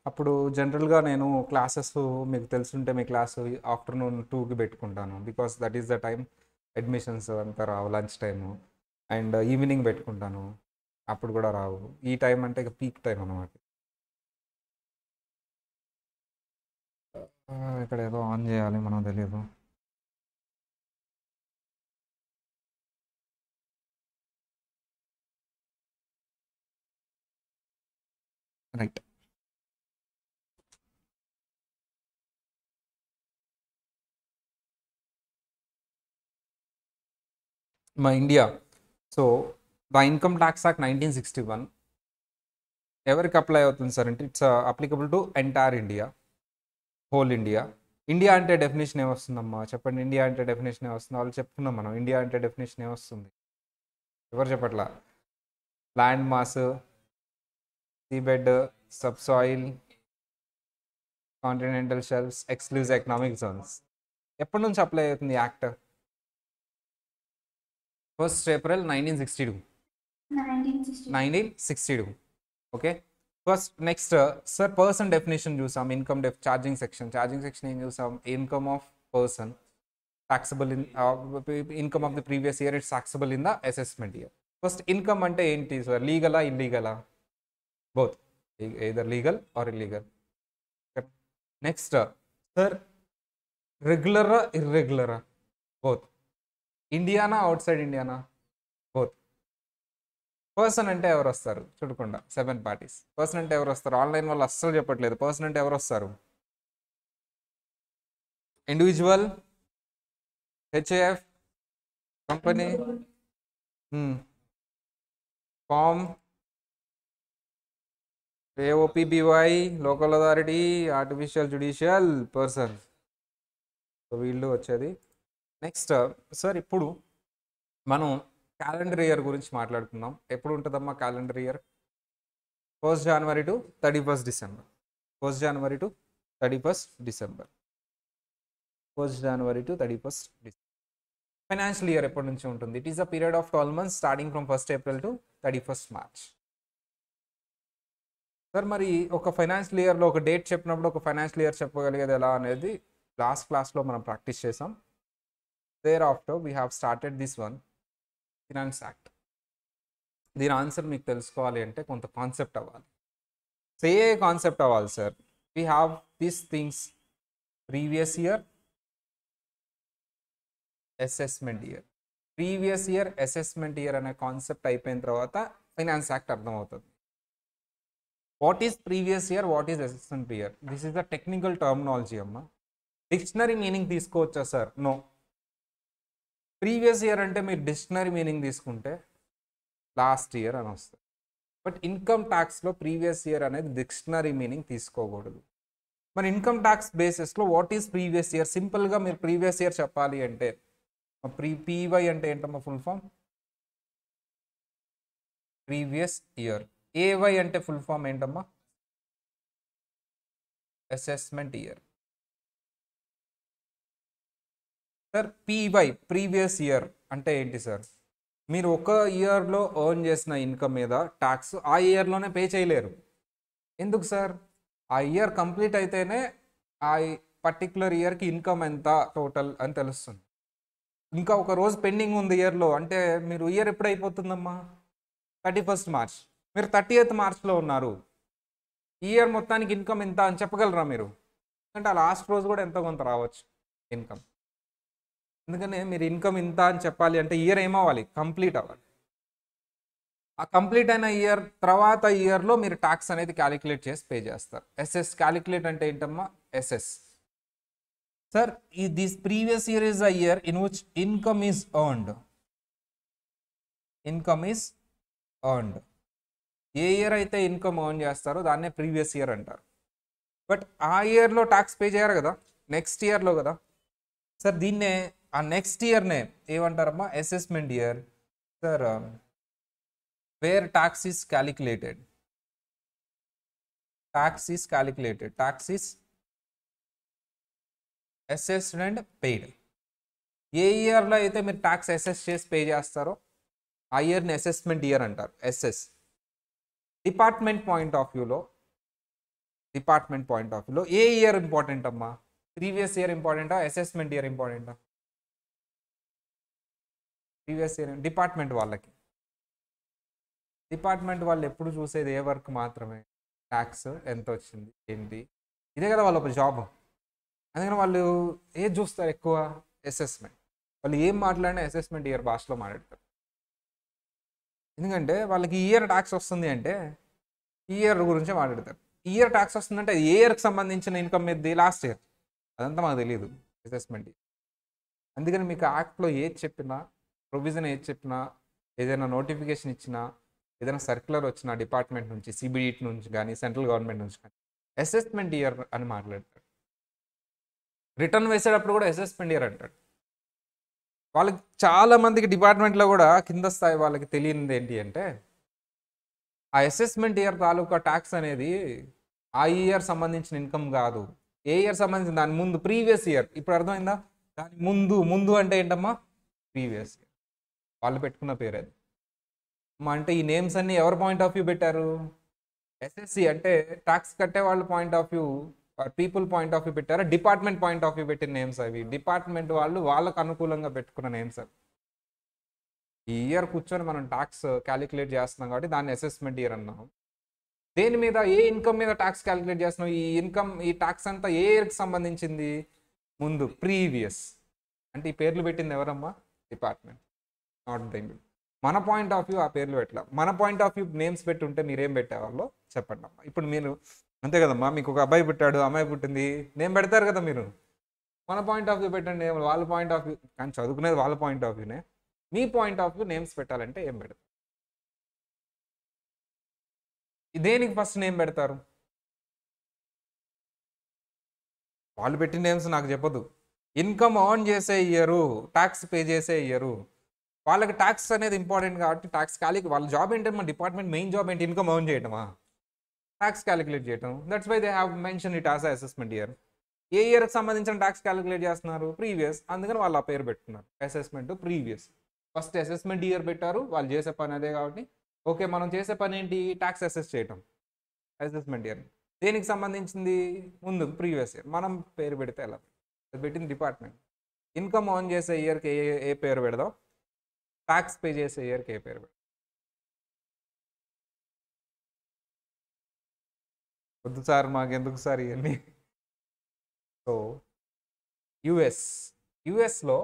అప్పుడు జనరల్గా నేను క్లాసెస్ మీకు తెలుసుంటే మీ క్లాస్ ఆఫ్టర్నూన్ 2కి పెట్టుకుంటాను because that is the time admissions అంతా రావు లంచ్ టైము అండ్ ఈవినింగ్ పెట్టుకుంటాను అప్పుడు కూడా రావు ఈ టైం అంటే ఇక పీక్ టైం అనమాట ఇక్కడ ఏదో ఆన్ చేయాలి మనం తెలియదు రైట్ మా India so the income tax act 1961 ఎవరికి అప్లై అవుతుంది సార్ అంటే it's applicable to entire India whole India India అంటే డెఫినేషన్ ఏమొస్తుందమ్మా చెప్పండి ఇండియా అంటే డెఫినేషన్ ఏమొస్తుంది వాళ్ళు చెప్తున్నాం మనం ఇండియా అంటే డెఫినేషన్ ఏమొస్తుంది ఎవరు చెప్పట్లా land mass seabed subsoil continental shelves exclusive economic zones ఎప్పటి నుంచి అప్లై అవుతుంది act 1st April 1962 1962 okay first next sir person definition చూసాం ఇన్కమ్ ఛార్జింగ్ సెక్షన్ ఏం చూసాం income of person taxable in income of the previous year it's taxable in the assessment year first income అంటే ఏంటి sir లీగలా ఇల్లీగలా both either legal or illegal next sir రెగ్యులరా ఇర్రెగ్యులరా both ఇండియానా అవుట్ సైడ్ ఇండియానా బోత్ పర్సన్ అంటే ఎవరు వస్తారు చూడకుండా 7 parties పర్సన్ అంటే ఎవరు వస్తారు ఆన్లైన్ వాళ్ళు అస్సలు చెప్పట్లేదు పర్సన్ అంటే ఎవరు వస్తారు individual HUF company firm AOP BOI local authority artificial judicial person so వీళ్ళు వచ్చేది నెక్స్ట్ సార్ ఇప్పుడు మనం క్యాలెండర్ ఇయర్ గురించి మాట్లాడుకుందాం ఎప్పుడు ఉంటుందమ్మా calendar year 1st January to 31st December 1st January to 31st December 1st January to 31st December financial year ఎప్పటి నుంచి ఉంటుంది it is a period of 12 months starting from 1st April to 31st March sir మరి ఒక financial ఇయర్లో ఒక date చెప్పినప్పుడు ఒక financial year చెప్పగలిగేది ఎలా అనేది లాస్ట్ క్లాస్లో మనం ప్రాక్టీస్ చేసాం thereafter we have started this one finance act దీని ఆన్సర్ మీకు తెలుసుకోవాలి అంటే కొంత కాన్సెప్ట్ అవ్వాలి సో ఏ కాన్సెప్ట్ అవ్వాలి sir we have these things previous year assessment year previous year assessment year అనే కాన్సెప్ట్ అయిపోయిన తర్వాత ఫైనాన్స్ యాక్ట్ అర్థమవుతుంది what is previous year what is assessment year this is the technical terminology అమ్మ dictionary meaning తీసుకోవచ్చా sir no previous year అంటే మీరు dictionary meaning తీసుకుంటే last year అని వస్తుంది బట్ ఇన్కమ్ ట్యాక్స్లో ప్రీవియస్ ఇయర్ అనేది డిక్షనరీ మీనింగ్ తీసుకోకూడదు మరి ఇన్కమ్ ట్యాక్స్ బేసిస్లో వాట్ ఈస్ ప్రీవియస్ ఇయర్ సింపుల్గా మీరు ప్రీవియస్ ఇయర్ చెప్పాలి అంటే పీవై అంటే ఏంటమ్మా full form previous year AY అంటే ఫుల్ ఫామ్ ఏంటమ్మా assessment year sir PY previous year అంటే ఏంటి సార్ మీరు ఒక ఇయర్లో ఎర్న్ చేసిన ఇన్కమ్ మీద ట్యాక్స్ ఆ ఇయర్లోనే పే చేయలేరు ఎందుకు సార్ ఆ ఇయర్ కంప్లీట్ అయితేనే ఆ పర్టిక్యులర్ ఇయర్కి ఇన్కమ్ ఎంత టోటల్ అని తెలుస్తుంది ఇంకా ఒక రోజు పెండింగ్ ఉంది ఇయర్లో అంటే మీరు ఇయర్ ఎప్పుడు అయిపోతుందమ్మా 31st March మీరు 30th Marchలో ఉన్నారు ఇయర్ మొత్తానికి ఇన్కమ్ ఎంత అని చెప్పగలరా మీరు అంటే ఆ లాస్ట్ రోజు కూడా ఎంతో కొంత రావచ్చు ఇన్కమ్ ఎందుకనే మీరు ఇన్కమ్ ఇంత అని చెప్పాలి అంటే ఇయర్ ఏమవ్వాలి కంప్లీట్ అవ్వాలి ఆ కంప్లీట్ అయిన ఇయర్ తర్వాత ఇయర్లో మీరు ట్యాక్స్ అనేది క్యాలిక్యులేట్ చేసి పే చేస్తారు ఎస్ఎస్ క్యాలిక్యులేట్ అంటే ఏంటమ్మా ఎస్ఎస్ సార్ ఈ this previous year is a year in which income is earned income is earned A year అయితే ఇన్కమ్ ఎర్న్ చేస్తారో దాన్నే ప్రీవియస్ ఇయర్ అంటారు బట్ ఆ ఇయర్లో ట్యాక్స్ పే చేయరు కదా నెక్స్ట్ ఇయర్లో కదా సార్ దీన్నే ఆ నెక్స్ట్ ఇయర్నే ఏమంటారమ్మా assessment year sir where tax is calculated tax is assessed and paid ఏ ఇయర్లో అయితే మీరు ట్యాక్స్ అసెస్ చేసి పే చేస్తారో ఆ ఇయర్ని అసెస్మెంట్ ఇయర్ అంటారు ఎస్ఎస్ డిపార్ట్మెంట్ పాయింట్ ఆఫ్ వ్యూలో డిపార్ట్మెంట్ పాయింట్ ఆఫ్ వ్యూలో ఏ ఇయర్ ఇంపార్టెంట్ అమ్మా? ప్రీవియస్ ఇయర్ ఇంపార్టెంటా, అసెస్మెంట్ ఇయర్ ఇంపార్టెంటా? Previous year. డిపార్ట్మెంట్ వాళ్ళు ఎప్పుడు చూసేది ఏ వర్క్ మాత్రమే, ట్యాక్స్ ఎంత వచ్చింది ఏంటి, ఇదే కదా వాళ్ళ జాబ్. అందుకని వాళ్ళు ఏది చూస్తారు ఎక్కువ? అసెస్మెంట్. వాళ్ళు ఏం మాట్లాడినా అసెస్మెంట్ ఇయర్ భాషలో మాట్లాడతారు. ఎందుకంటే వాళ్ళకి ఇయర్ ట్యాక్స్ వస్తుంది అంటే ఇయర్ గురించే మాట్లాడతారు. ఇయర్ ట్యాక్స్ వస్తుందంటే ఏ ఇయర్కి సంబంధించిన ఇన్కమ్ మీద, లాస్ట్ ఇయర్, అదంతా మాకు తెలియదు అసెస్మెంట్. అందుకని మీకు యాక్ట్లో ఏది చెప్పినా, ప్రొవిజన్ ఏది చెప్పినా, ఏదైనా నోటిఫికేషన్ ఇచ్చినా, ఏదైనా సర్క్యులర్ వచ్చినా డిపార్ట్మెంట్ నుంచి, సిబిడిటి నుంచి కానీ సెంట్రల్ గవర్నమెంట్ నుంచి కానీ అసెస్మెంట్ ఇయర్ అని మాట్లాడతాడు. రిటర్న్ వేసేటప్పుడు కూడా అసెస్మెంట్ ఇయర్ అంటాడు. వాళ్ళకి చాలా మందికి డిపార్ట్మెంట్లో కూడా కింద స్థాయి వాళ్ళకి తెలియనిది ఏంటి అంటే, ఆ అసెస్మెంట్ ఇయర్ తాలూకా ట్యాక్స్ అనేది ఆ ఇయర్ సంబంధించిన ఇన్కమ్ కాదు, ఏ ఇయర్ సంబంధించిన దాని ముందు ప్రీవియస్ ఇయర్. ఇప్పుడు అర్థమైందా? దాని ముందు అంటే ఏంటమ్మా? Previous year. వాళ్ళు పెట్టుకున్న పేరు అది. అంటే ఈ నేమ్స్ అన్ని ఎవరి పాయింట్ ఆఫ్ వ్యూ పెట్టారు? ఎస్ఎస్సి అంటే ట్యాక్స్ కట్టే వాళ్ళ point of view, people point of view పెట్టారా, డిపార్ట్మెంట్ పాయింట్ ఆఫ్ వ్యూ పెట్టిన నేమ్స్ అవి. డిపార్ట్మెంట్ వాళ్ళు వాళ్ళకు అనుకూలంగా పెట్టుకున్న నేమ్స్ అవి. ఈ ఇయర్ కూర్చొని మనం ట్యాక్స్ క్యాలిక్యులేట్ చేస్తున్నాం కాబట్టి దాన్ని అసెస్మెంట్ ఇయర్ అన్నాం. దేని మీద, ఏ ఇన్కమ్ మీద ట్యాక్స్ క్యాలిక్యులేట్ చేస్తున్నాం? ఈ ట్యాక్స్ అంతా ఏ ఇయర్కి సంబంధించింది? ముందు, ప్రీవియస్. అంటే ఈ పేర్లు పెట్టింది ఎవరమ్మా? Department, not the. మన పాయింట్ ఆఫ్ వ్యూ ఆ పేర్లు పెట్టాల. మన పాయింట్ ఆఫ్ వ్యూ నేమ్స్ పెట్టి ఉంటే మీరేం పెట్టేవాళ్ళో చెప్పండి అమ్మా. ఇప్పుడు మీరు అంతే కదమ్మా, మీకు ఒక అబ్బాయి పుట్టాడు, అమ్మాయి పుట్టింది, నేమ్ పెడతారు కదా మీరు. మన పాయింట్ ఆఫ్ వ్యూ పెట్టండి, వాళ్ళ పాయింట్ ఆఫ్ వ్యూ, కానీ చదువుకునేది వాళ్ళ పాయింట్ ఆఫ్ వ్యూనే. మీ పాయింట్ ఆఫ్ వ్యూ నేమ్స్ పెట్టాలంటే ఏం పెడతారు? దేనికి ఫస్ట్ నేమ్ పెడతారు? వాళ్ళు పెట్టిన నేమ్స్ నాకు చెప్పదు. ఇన్కమ్ ఆన్ చేసే ఇయ్యరు, ట్యాక్స్ పే చేసే ఇయ్యరు. వాళ్ళకి ట్యాక్స్ అనేది ఇంపార్టెంట్ కాబట్టి ట్యాక్స్ వాళ్ళ జాబ్ ఏంటమ్మా? డిపార్ట్మెంట్ మెయిన్ జాబ్ ఏంటి? ఇన్కమ్ ఆన్ చేయటమా? ట్యాక్స్ క్యాలిక్యులేట్ చేయటం. That's why they have mention it as assessment year. ఏ ఇయర్కి సంబంధించిన ట్యాక్స్ క్యాలిక్యులేట్ చేస్తున్నారు? ప్రీవియస్. అందుకని వాళ్ళు ఆ పేరు పెట్టుకున్నారు, assessment previous. First assessment year పెట్టారు, వాళ్ళు చేసే పని అదే కాబట్టి. ఓకే, మనం చేసే పని ఏంటి? ట్యాక్స్ అసెస్ చేయటం, అసెస్మెంట్ ఇయర్. దేనికి సంబంధించింది? ముందు ప్రీవియస్ ఇయర్. మనం పేరు పెడితే ఎలా? పెట్టింది డిపార్ట్మెంట్. ఇన్కమ్ ఆన్ చేసే ఇయర్కి ఏ పేరు పెడదాం, ట్యాక్స్ పే చేసే ఇయర్కి ఏ పేరు పెడదాం? వద్దు సార్, మాకెందుకు సార్ ఇవన్నీ. సో యుఎస్లో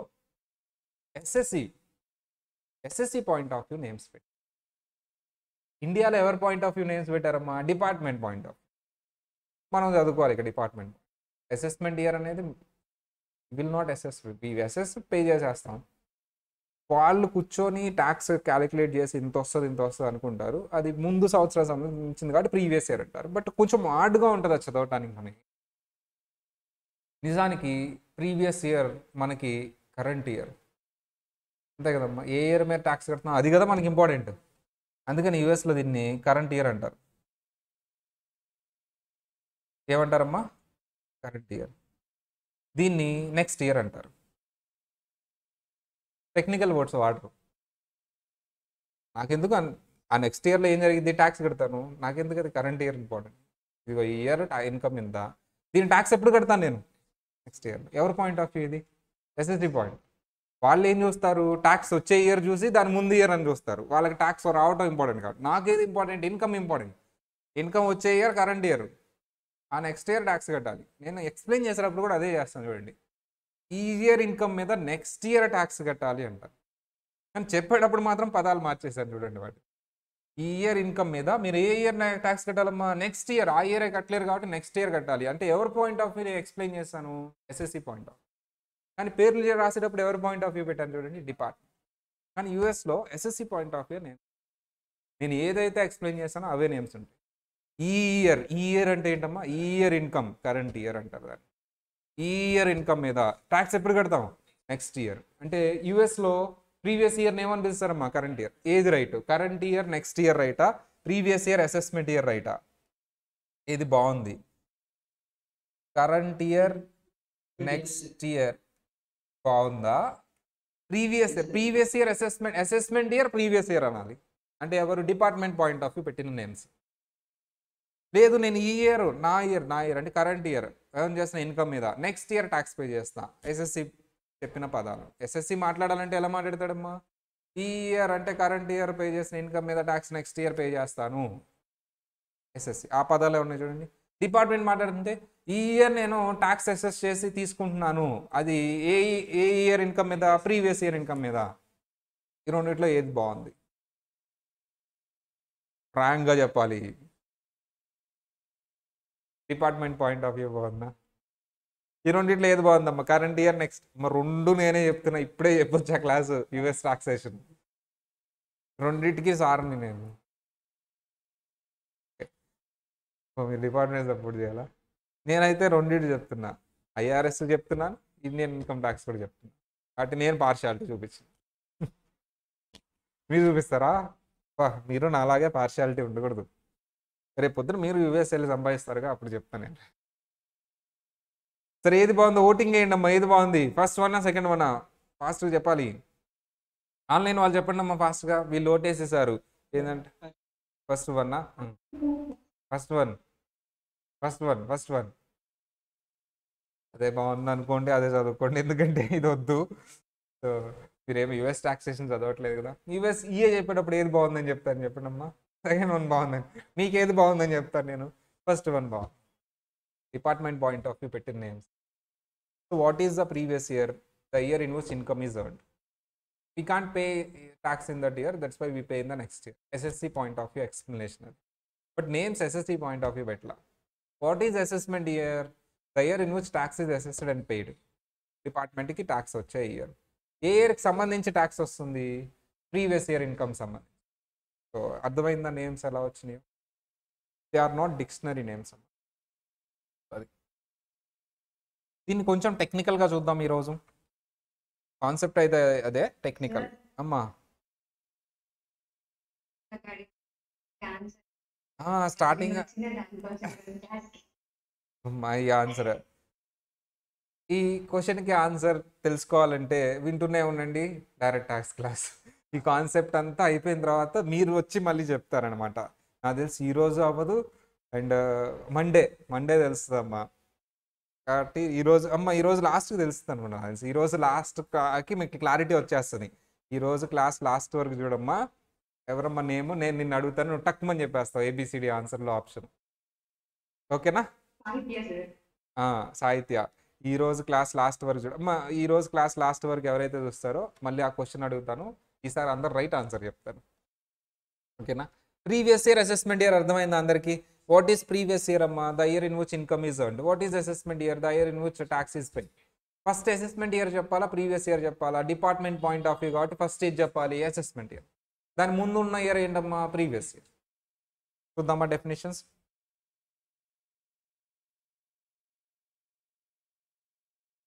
assessee point of view names పెట్టి, ఇండియాలో ఎవరి పాయింట్ ఆఫ్ వ్యూ నేమ్స్ పెట్టారమ్మా? Department point of view. మనం చదువుకోవాలి ఇక్కడ డిపార్ట్మెంట్. అసెస్మెంట్ ఇయర్ అనేది విల్ నాట్ అసెస్, పే చేసేస్తాం. వాళ్ళు కూర్చొని ట్యాక్స్ క్యాలిక్యులేట్ చేసి ఇంత వస్తుంది అనుకుంటారు. అది ముందు సంవత్సరం సంబంధించింది కాబట్టి ప్రీవియస్ ఇయర్ అంటారు. బట్ కొంచెం హార్డ్గా ఉంటుంది అది చదవటానికి మనకి. నిజానికి ప్రీవియస్ ఇయర్ మనకి కరెంట్ ఇయర్, అంతే కదమ్మా. ఏ ఇయర్ మీద ట్యాక్స్ కడుతున్నాం అది కదా మనకి ఇంపార్టెంట్. అందుకని యూఎస్లో దీన్ని కరెంట్ ఇయర్ అంటారు. ఏమంటారమ్మా? Current year. దీన్ని నెక్స్ట్ ఇయర్ అంటారు. టెక్నికల్ వర్డ్స్ వాడరు. నాకెందుకు ఆ నెక్స్ట్ ఇయర్లో ఏం జరిగింది? ట్యాక్స్ కడతాను, నాకెందుకు అది కరెంట్ ఇయర్ ఇంపార్టెంట్. ఇదిగో ఈ ఇయర్ ఇన్కమ్ ఇంత, దీని ట్యాక్స్ ఎప్పుడు కడతాను నేను? Next year. ఎవరి పాయింట్ ఆఫ్ వ్యూ ఇది? SSC point. వాళ్ళు ఏం చూస్తారు? ట్యాక్స్ వచ్చే ఇయర్ చూసి దాని ముందు ఇయర్ అని చూస్తారు. వాళ్ళకి ట్యాక్స్ రావటం ఇంపార్టెంట్ కాదు. నాకేది ఇంపార్టెంట్? Income important. ఇన్కమ్ వచ్చే ఇయర్ కరెంట్ ఇయర్, ఆ నెక్స్ట్ ఇయర్ ట్యాక్స్ కట్టాలి. నేను ఎక్స్ప్లెయిన్ చేసేటప్పుడు కూడా అదే చేస్తాను చూడండి. ఈ ఇయర్ ఇన్కమ్ మీద నెక్స్ట్ ఇయర్ ట్యాక్స్ కట్టాలి అంటారు. కానీ చెప్పేటప్పుడు మాత్రం పదాలు మార్చేశాను చూడండి. వాటి ఈ ఇయర్ ఇన్కమ్ మీద మీరు ఏ ఇయర్ ట్యాక్స్ కట్టాలమ్మా? Next year. ఆ ఇయరే కట్టలేరు కాబట్టి నెక్స్ట్ ఇయర్ కట్టాలి. అంటే ఎవరి పాయింట్ ఆఫ్ వ్యూ ఎక్స్ప్లెయిన్ చేస్తాను? Assessee point of. కానీ పేర్లు రాసేటప్పుడు ఎవరి పాయింట్ ఆఫ్ వ్యూ పెట్టాను చూడండి? డిపార్ట్మెంట్. కానీ యూఎస్లో ఎస్ఎస్సి పాయింట్ ఆఫ్ వ్యూ నేను ఏదైతే ఎక్స్ప్లెయిన్ చేస్తానో అవే నేమ్స్ ఉంటాయి. ఈ ఇయర్ అంటే ఏంటమ్మా? ఈ ఇయర్ ఇన్కమ్ కరెంట్ ఇయర్ అంటారు దాన్ని. ఈ ఇయర్ ఇన్కమ్ మీద ట్యాక్స్ ఎప్పుడు కడతాం? Next year. అంటే యూఎస్లో ప్రీవియస్ ఇయర్ ఏమని పిలుస్తారమ్మా? Current year. ఏది right? Current year next year రైటా, ప్రీవియస్ ఇయర్ అసెస్మెంట్ ఇయర్ రైటా? ఏది బాగుంది? కరెంట్ ఇయర్ నెక్స్ట్ ఇయర్ బాగుందా? Previous year assessment year previous year అనాలి. అంటే ఎవరు? డిపార్ట్మెంట్ పాయింట్ ఆఫ్ వ్యూ పెట్టిన నేమ్స్. లేదు నేను ఈ ఇయర్ నా ఇయర్ అంటే కరెంట్ ఇయర్ ఎర్న్ చేసిన ఇన్కమ్ మీద నెక్స్ట్ ఇయర్ ట్యాక్స్ పే చేస్తా. ఎస్ఎస్సి చెప్పిన పదాలు. ఎస్ఎస్సి మాట్లాడాలంటే ఎలా మాట్లాడతాడమ్మా? ఈ ఇయర్ అంటే కరెంట్ ఇయర్ పే చేసిన ఇన్కమ్ మీద ట్యాక్స్ నెక్స్ట్ ఇయర్ పే చేస్తాను. ఎస్ఎస్సి ఆ పదాలు ఉన్నాయి చూడండి. డిపార్ట్మెంట్ మాట్లాడుతుంటే ఈ ఇయర్ నేను ట్యాక్స్ ఎస్ఎస్ చేసి తీసుకుంటున్నాను. అది ఏ ఏ ఇయర్ ఇన్కమ్ మీద? ప్రీవియస్ ఇయర్ ఇన్కమ్ మీద. ఈ రెండిట్లో ఏది బాగుంది? ఫ్రాంక్గా చెప్పాలి. డిపార్ట్మెంట్ పాయింట్ ఆఫ్ వ్యూ బాగుందా? ఈ రెండిట్లో ఏది బాగుందమ్మా? కరెంట్ ఇయర్ నెక్స్ట్ మరి రెండు నేనే చెప్తున్నా, ఇప్పుడే చెప్పొచ్చా క్లాసు యుఎస్ టాక్సేషన్ రెండింటికి సార్ని నేను. మీరు డిపార్ట్మెంట్ సపోర్ట్ చేయాలా? నేనైతే రెండింటి చెప్తున్నా, ఐఆర్ఎస్ చెప్తున్నాను, ఇండియన్ ఇన్కమ్ ట్యాక్స్ కూడా చెప్తున్నా. కాబట్టి నేను పార్షియాలిటీ చూపించాను. మీరు చూపిస్తారా? మీరు నాలాగే పార్షియాలిటీ ఉండకూడదు. రేపు పొద్దున మీరు యూఎస్ వెళ్ళి సంపాదిస్తారుగా, అప్పుడు చెప్తాను నేను. సరే ఏది బాగుందో ఓటింగ్ వేయండి అమ్మా. ఏది బాగుంది? ఫస్ట్ వన్నా సెకండ్ వన్నా? ఫాస్ట్గా చెప్పాలి. ఆన్లైన్ వాళ్ళు చెప్పండి అమ్మా ఫాస్ట్గా. వీళ్ళు ఓటేసేసారు. ఏంటంటే ఫస్ట్ వన్నా? First one. అదే బాగుంది అనుకోండి, అదే చదువుకోండి, ఎందుకంటే ఇది వద్దు. సో మీరేమి యూఎస్ టాక్సేషన్ చదవట్లేదు కదా. యూఎస్ ఈఏ చెప్పేటప్పుడు ఏది బాగుందని చెప్తాను చెప్పండి అమ్మా. సెకండ్ వన్ బాగుందని. మీకు ఏది బాగుందని చెప్తాను నేను. ఫస్ట్ వన్ బాగుంది. డిపార్ట్మెంట్ పాయింట్ ఆఫ్ వ్యూ పెట్టిన names. So what is the previous year? The year in which income is earned. We can't pay tax in that year, that's why we pay in the next year. SSC point of view explanation. But names SSC point of view betla. What is assessment year? The year in which tax is assessed and paid. Department ki tax వచ్చే year. ఏ ఇయర్కి సంబంధించి tax వస్తుంది? Previous year income సంబంధించి. So అర్థమైందా names ఎలా వచ్చినాయి? They are not dictionary names అమ్మ. అది దీన్ని కొంచెం టెక్నికల్గా చూద్దాం ఈరోజు. కాన్సెప్ట్ అయితే అదే టెక్నికల్ అమ్మా. Starting my answer. ఈ క్వశ్చన్కి ఆన్సర్ తెలుసుకోవాలంటే వింటూనే ఉండండి డైరెక్ట్ ట్యాక్స్ క్లాస్. ఈ కాన్సెప్ట్ అంతా అయిపోయిన తర్వాత మీరు వచ్చి మళ్ళీ చెప్తారనమాట. నాకు తెలిసి ఈరోజు అవ్వదు, అండ్ మండే తెలుస్తుంది అమ్మా. కాబట్టి ఈరోజు లాస్ట్కి తెలుస్తుంది అనమాట. తెలిసి ఈరోజు లాస్ట్కి మీకు క్లారిటీ వచ్చేస్తుంది. ఈరోజు క్లాస్ లాస్ట్ వరకు చూడమ్మా. ఎవరమ్మా నేము? నేను నిన్ను అడుగుతాను, నువ్వు టక్మని చెప్పేస్తావు ఏబిసిడి ఆన్సర్లో ఆప్షన్. ఓకేనా? సాహిత్య. ఈరోజు క్లాస్ లాస్ట్ వరకు చూడమ్మా. ఈరోజు క్లాస్ లాస్ట్ వరకు ఎవరైతే చూస్తారో మళ్ళీ ఆ క్వశ్చన్ అడుగుతాను. ఈసారి అందరు రైట్ ఆన్సర్ చెప్తాను. ఓకేనా? ప్రీవియస్ ఇయర్ అసెస్మెంట్ ఇయర్ అర్థమైందా అందరికీ? What is previous year amma? The year in which income is earned. What is assessment year? The year in which tax is paid. First assessment year చెప్పాలా, previous year చెప్పాలా? Department point of view కాబట్టి first AY చెప్పాలి, assessment year. దాని ముందు ఉన్న year ఏంటమ్మా? Previous year. చూద్దామా definitions.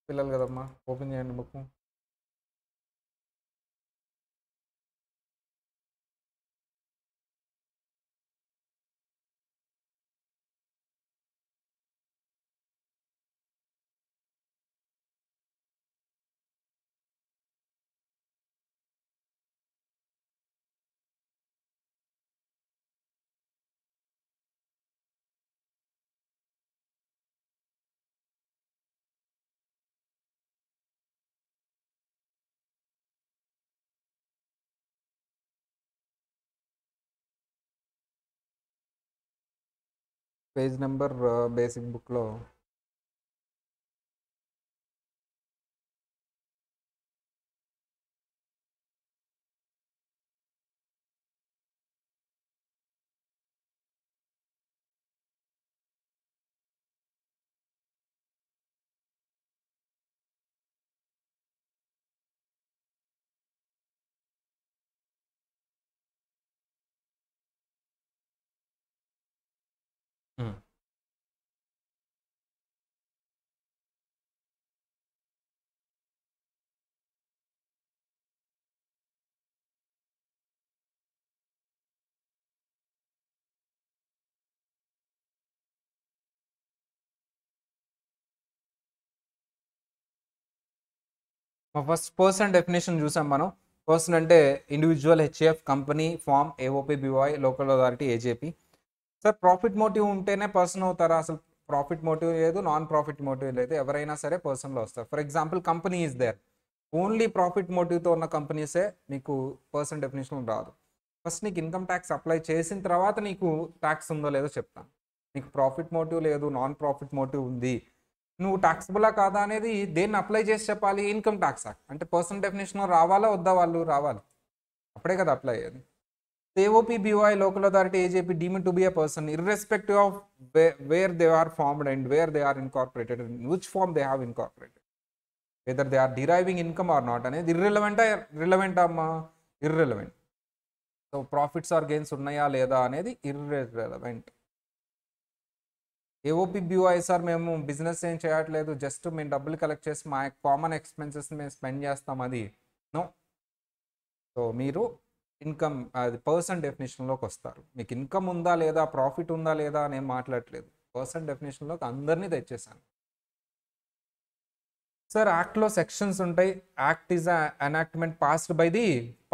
పిల్లలు కదమ్మా, ఓపెన్ చేయండి బుక్. పేజ్ నెంబర్ బేసిక్ బుక్లో ఫస్ట్ పర్సన్ డెఫినేషన్ చూసాం మనం. పర్సన్ అంటే individual, HUF, company, firm, AOP, BOI, local authority, AJP. Sir profit motive ఉంటేనే పర్సన్ అవుతారా? అసలు ప్రాఫిట్ మోటివ్ లేదు, నాన్ ప్రాఫిట్ మోటివ్ లేదు, ఎవరైనా సరే పర్సన్లో వస్తారు. For example company is there, only profit మోటివ్తో ఉన్న కంపెనీసే మీకు పర్సన్ డెఫినేషన్ రాదు. ఫస్ట్ నీకు ఇన్కమ్ ట్యాక్స్ అప్లై చేసిన తర్వాత నీకు ట్యాక్స్ ఉందో లేదో చెప్తాను. నీకు ప్రాఫిట్ మోటివ్ లేదు, నాన్ ప్రాఫిట్ మోటివ్ ఉంది, నువ్వు ట్యాక్సిబులా కాదా అనేది దేన్ని అప్లై చేసి చెప్పాలి? Income tax act. అంటే పర్సన్ డెఫినేషన్ రావాలా వద్దా? వాళ్ళు రావాలి, అప్పుడే కదా అప్లై అయ్యేది. AOPBY local authority AJP deemed to be a person irrespective of where they are formed and where they are incorporated, in which form they have incorporated, whether they are deriving income or not అనేది irrelevant అమ్మా, irrelevant. So profits or gains ఉన్నాయా లేదా అనేది irrelevant. AOPBY sir మేము business ఏం చేయట్లేదు, just మేము డబ్బులు కలెక్ట్ చేసి మా కామన్ ఎక్స్పెన్సెస్ మేము స్పెండ్ చేస్తాం, అది నో. సో మీరు ఇన్కమ్ అది పర్సన్ డెఫినేషన్లోకి వస్తారు. మీకు ఇన్కమ్ ఉందా లేదా, ప్రాఫిట్ ఉందా లేదా అని ఏం మాట్లాడట్లేదు, పర్సన్ డెఫినేషన్లోకి అందరినీ తెచ్చేసాను. సార్ యాక్ట్లో సెక్షన్స్ ఉంటాయి. Act is enactment passed by the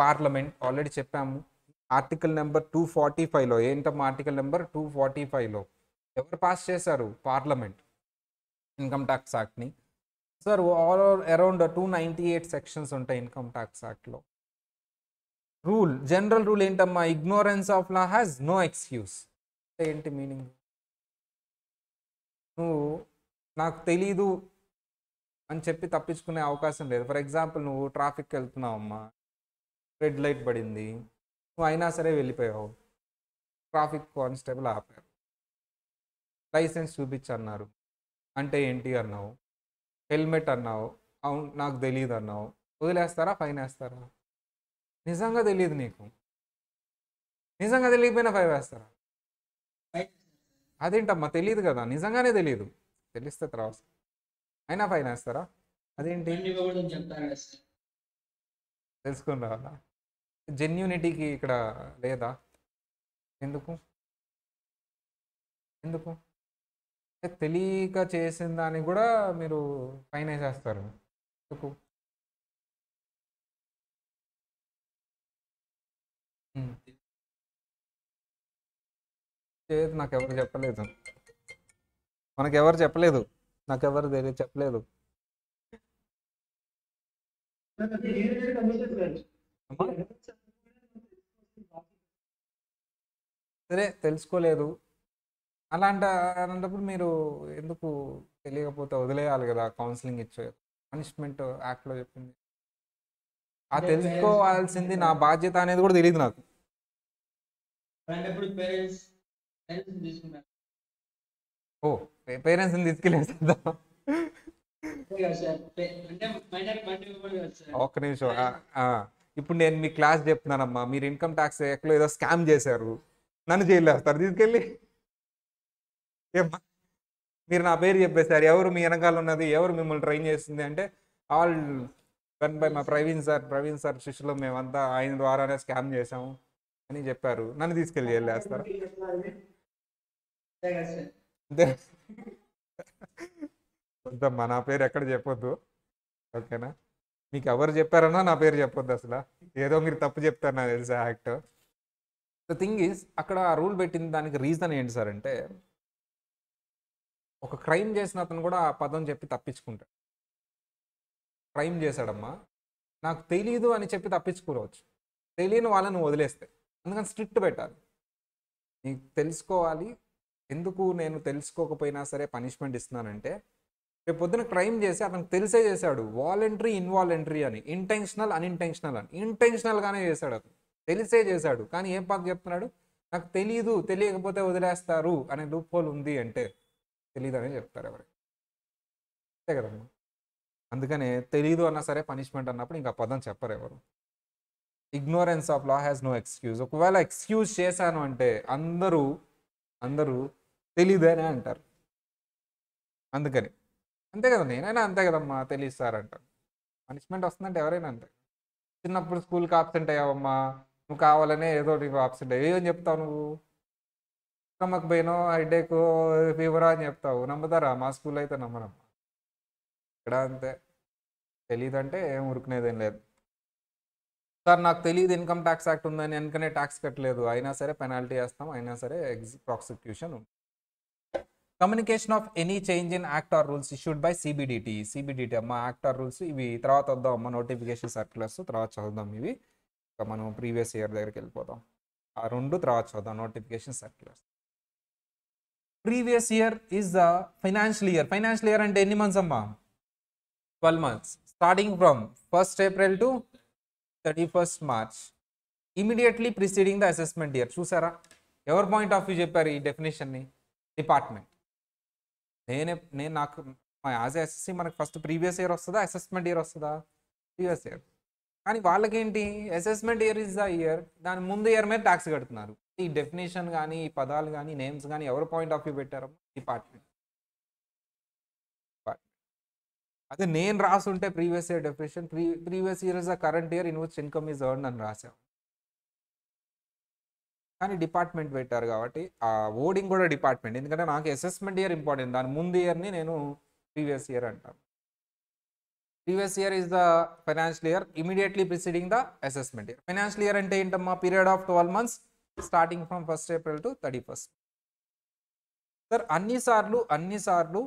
parliament, already చెప్పాము. ఆర్టికల్ నెంబర్ 245లో, ఏంటమ్మా ఆర్టికల్ నెంబర్ 245లో ఎవరు పాస్ చేశారు? పార్లమెంట్, ఇన్కమ్ ట్యాక్స్ యాక్ట్ని. సార్ ఆల్ అరౌండ్ 298 సెక్షన్స్ ఉంటాయి ఇన్కమ్ ట్యాక్స్ యాక్ట్లో. రూల్, జనరల్ రూల్ ఏంటమ్మా? Ignorance of law has no excuse. ఏంటి మీనింగ్? నువ్వు నాకు తెలీదు అని చెప్పి తప్పించుకునే అవకాశం లేదు. ఫర్ ఎగ్జాంపుల్ నువ్వు ట్రాఫిక్కి వెళ్తున్నావు అమ్మా, రెడ్ లైట్ పడింది, నువ్వు అయినా సరే వెళ్ళిపోయావు, ట్రాఫిక్ కానిస్టేబుల్ ఆపారు, లైసెన్స్ చూపించన్నారు, అంటే ఏంటి అన్నావు, హెల్మెట్ అన్నావు, అవును నాకు తెలియదు అన్నావు, వదిలేస్తారా? ఫైన్ వేస్తారా? నిజంగా తెలియదు నీకు, నిజంగా తెలియకపోయినా ఫైన్ వేస్తారా? అదేంటమ్మా తెలియదు కదా, నిజంగానే తెలియదు, తెలిస్తే తర్వాత అయినా ఫైన్ వేస్తారా? అదేంటి తెలుసుకుని రావాలా? జెన్యూనిటీకి ఇక్కడ లేదా? ఎందుకు ఎందుకు తెలియక చేసిన దానికి కూడా మీరు ఫైన్ వేసేస్తారు? ఎందుకు? నాకెవరు చెప్పలేదు, మనకెవరు చెప్పలేదు, నాకెవరు తెలియదు చెప్పలేదు. సరే తెలుసుకోలేదు అలాంటప్పుడు మీరు ఎందుకు తెలియకపోతే వదిలేయాలి కదా, కౌన్సిలింగ్ ఇచ్చే పనిష్మెంట్ యాక్ట్లో చెప్పింది. ఆ తెలుసుకోవాల్సింది నా బాధ్యత అనేది కూడా తెలియదు నాకు. ఓ పేరెంట్స్ని తీసుకెళ్ళేస్తుందా? ఒక్క నిమిషం, ఇప్పుడు నేను మీ క్లాస్ చెప్తున్నానమ్మా, మీరు ఇన్కమ్ ట్యాక్స్ ఎక్కడో ఏదో స్కామ్ చేశారు, నన్ను జైలు వేస్తారు తీసుకెళ్ళి. ఏమ్మా మీరు నా పేరు చెప్పేశారు, ఎవరు మీ వెనకాల ఉన్నది, ఎవరు మిమ్మల్ని ట్రైన్ చేస్తుంది అంటే, ఆల్ డన్ బై మా ప్రవీణ్ సార్ శిష్యులు, మేమంతా ఆయన ద్వారానే స్కామ్ చేసాము అని చెప్పారు, నన్ను తీసుకెళ్ళి జైలు వేస్తారు. అంతే, వద్దమ్మా నా పేరు ఎక్కడ చెప్పొద్దు, ఓకేనా? మీకు ఎవరు చెప్పారన్నా నా పేరు చెప్పొద్దు అసలు, ఏదో మీరు తప్పు చెప్తారు నాకు తెలుసా యాక్ట్. ద థింగ్ ఈజ్ అక్కడ ఆ రూల్ పెట్టిన దానికి రీజన్ ఏంటి సార్ అంటే, ఒక క్రైమ్ చేసిన అతను కూడా ఆ పదం చెప్పి తప్పించుకుంటాడు. క్రైమ్ చేశాడమ్మా, నాకు తెలీదు అని చెప్పి తప్పించుకోవచ్చు, తెలియని వాళ్ళని వదిలేస్తే. అందుకని స్ట్రిక్ట్ పెట్టాలి, నీకు తెలుసుకోవాలి. ఎందుకు నేను తెలుసుకోకపోయినా సరే పనిష్మెంట్ ఇస్తున్నానంటే, రేపు పొద్దున క్రైమ్ చేసి అతనికి తెలిసే చేశాడు, వాలంటరీ ఇన్వాలంటరీ అని, ఇంటెన్షనల్ అన్ఇంటెన్షనల్ అని, ఇంటెన్షనల్గానే చేశాడు అతను, తెలిసే చేశాడు. కానీ ఏం పాప చెప్తున్నాడు, నాకు తెలియదు, తెలియకపోతే వదిలేస్తారు అనే లూప్ హోల్ ఉంది అంటే తెలియదు అని చెప్తారు ఎవరైనా, అంతే కదమ్మా. అందుకనే తెలీదు అన్నా సరే పనిష్మెంట్ అన్నప్పుడు ఇంకా పదం చెప్పరు ఎవరు. Ignorance of law has no excuse. ఒకవేళ ఎక్స్క్యూజ్ చేశాను అంటే అందరూ తెలీదనే అంటారు. అందుకని అంతే కదా, నేనైనా అంతే కదమ్మా, తెలియదు సార్ అంటారు. పనిష్మెంట్ వస్తుందంటే ఎవరైనా అంతే. చిన్నప్పుడు స్కూల్కి ఆబ్సెంట్ అయ్యావమ్మా, నువ్వు కావాలనే ఏదో నీకు ఆబ్సెంట్ అయ్యావు, ఏం చెప్తావు నువ్వు? స్టమక్ పెయిన్, హెడేక్, ఫీవరా అని చెప్తావు, నమ్ముతారా? మా స్కూల్లో అయితే నమ్మనమ్మా. ఇక్కడ అంతే, తెలియదంటే ఏం ఉరుకునేదేం లేదు. సార్ నాకు తెలియదు ఇన్కమ్ ట్యాక్స్ యాక్ట్ ఉందని వెనకనే ట్యాక్స్ కట్టలేదు, అయినా సరే పెనాల్టీ వేస్తాం, అయినా సరే prosecution. Communication of any change in act or rules issued by CBDT అమ్మ. యాక్ట్ ఆర్ రూల్స్ ఇవి తర్వాత వద్దాం అమ్మ, నోటిఫికేషన్ సర్క్యులర్స్ తర్వాత చదువుదాం. ఇవి ఇంకా మనం ప్రీవియస్ ఇయర్ దగ్గరికి వెళ్ళిపోదాం. ఆ రెండు తర్వాత చదువుదాం, notification circulars. Previous year is the financial year. Financial year అంటే ఎన్ని మంత్స్ అమ్మా? 12 months starting from 1st April to 31st March, immediately preceding the assessment year. చూసారా ఎవరు పాయింట్ ఆఫ్ వ్యూ చెప్పారు ఈ డెఫినేషన్ని? డిపార్ట్మెంట్. నేను నాకు యాజ్ ఎస్ఎస్సి మనకు ఫస్ట్ ప్రీవియస్ ఇయర్ వస్తుందా అసెస్మెంట్ ఇయర్ వస్తుందా? Previous year. కానీ వాళ్ళకేంటి assessment year is the year, దాని ముందు ఇయర్ మీద ట్యాక్స్ కడుతున్నారు. ఈ డెఫినేషన్ కానీ ఈ పదాలు కానీ నేమ్స్ కానీ ఎవరు పాయింట్ ఆఫ్ వ్యూ పెట్టారు? డిపార్ట్మెంట్. అదే నేను రాసుంటే previous year definition previous year is the current year in which income is earned అని రాసాం. కానీ డిపార్ట్మెంట్ పెట్టారు కాబట్టి ఆ ఓడింగ్ కూడా డిపార్ట్మెంట్. ఎందుకంటే నాకు అసెస్మెంట్ ఇయర్ ఇంపార్టెంట్, దాని ముందు ఇయర్ని నేను ప్రీవియస్ ఇయర్ అంటాను. Previous year is the financial year immediately preceding the assessment year. Financial year అంటే ఏంటమ్మా? Period of 12 months starting from 1st April to 31st. Sir అన్నిసార్లు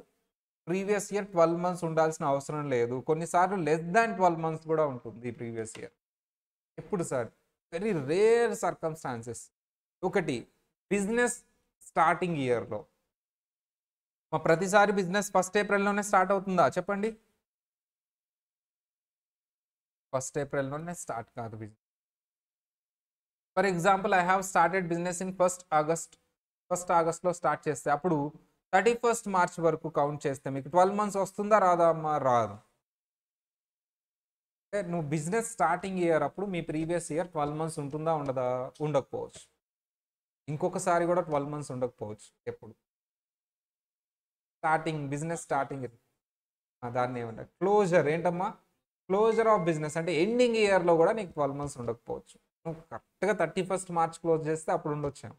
ప్రీవియస్ ఇయర్ 12 months ఉండాల్సిన అవసరం లేదు. కొన్నిసార్లు లెస్ దాన్ 12 months కూడా ఉంటుంది ఈ ప్రీవియస్ ఇయర్. ఎప్పుడు సార్? Very rare circumstances. ఒకటి బిజినెస్ స్టార్టింగ్ ఇయర్లో. మా ప్రతిసారి బిజినెస్ 1st Aprilలోనే స్టార్ట్ అవుతుందా చెప్పండి? 1st Aprilలోనే స్టార్ట్ కాదు business. For example I have started business in 1st August. 1st Augustలో స్టార్ట్ చేస్తే అప్పుడు 31st March వరకు కౌంట్ చేస్తే మీకు 12 months వస్తుందా రాదా అమ్మా? రాదు. అంటే నువ్వు బిజినెస్ స్టార్టింగ్ ఇయర్ అప్పుడు మీ ప్రీవియస్ ఇయర్ 12 months ఉంటుందా ఉండదా? ఉండకపోవచ్చు. ఇంకొకసారి కూడా 12 months ఉండకపోవచ్చు. ఎప్పుడు బిజినెస్ స్టార్టింగ్ దాన్ని ఏమంటారు? క్లోజర్. ఏంటమ్మా? క్లోజర్ ఆఫ్ బిజినెస్ అంటే ఎండింగ్ ఇయర్లో కూడా నీకు 12 months ఉండకపోవచ్చు. నువ్వు కరెక్ట్గా 31st March క్లోజ్ చేస్తే అప్పుడు ఉండొచ్చాము.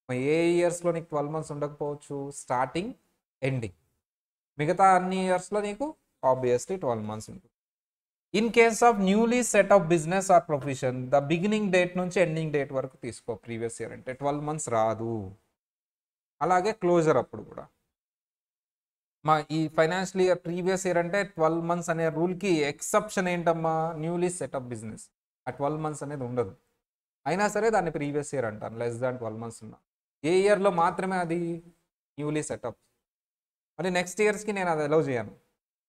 ఏ ఇయర్స్లో నీకు 12 months ఉండకపోవచ్చు? Starting, ending. మిగతా అన్ని ఇయర్స్లో నీకు ఆబ్వియస్లీ 12 months ఉంటుంది. In case of newly set of business are profession, the beginning date నుంచి ఎండింగ్ డేట్ వరకు తీసుకో. ప్రీవియస్ ఇయర్ అంటే 12 months రాదు. అలాగే క్లోజర్ అప్పుడు కూడా. మా ఈ ఫైనాన్షియల్ ఇయర్ ప్రీవియస్ ఇయర్ అంటే 12 months అనే రూల్కి ఎక్సెప్షన్ ఏంటమ్మా? Newly set of business. ఆ 12 months అనేది ఉండదు. అయినా సరే దాన్ని ప్రీవియస్ ఇయర్ అంటాను, లెస్ దాన్ 12 months ఉన్నా. ఏ ఇయర్లో మాత్రమే అది న్యూలీ సెటప్. మరి నెక్స్ట్ ఇయర్స్కి నేను అది అలౌ చేయను.